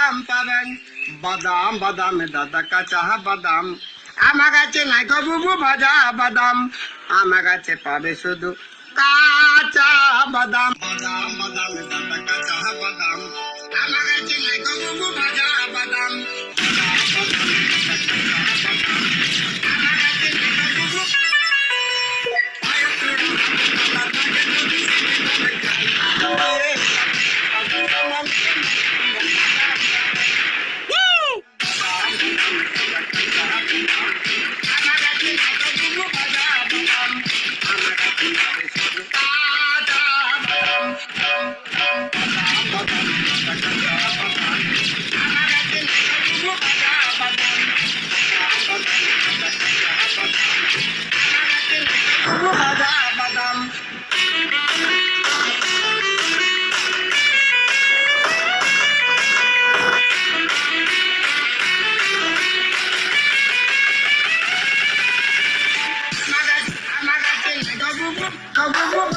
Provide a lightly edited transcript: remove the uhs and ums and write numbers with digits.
বাদাম পাবেন, বাদাম বাদাম দাদা কাঁচা বাদাম। আমার কাছে নাই গো বুবু ভাজা বাদাম, আমার কাছে পাবে শুধু কাঁচা বাদাম। বাদাম বাদাম দাদা কাঁচা বাদাম, আমার কাছে নাই গো বুবু ভাজা বাদাম। Come on,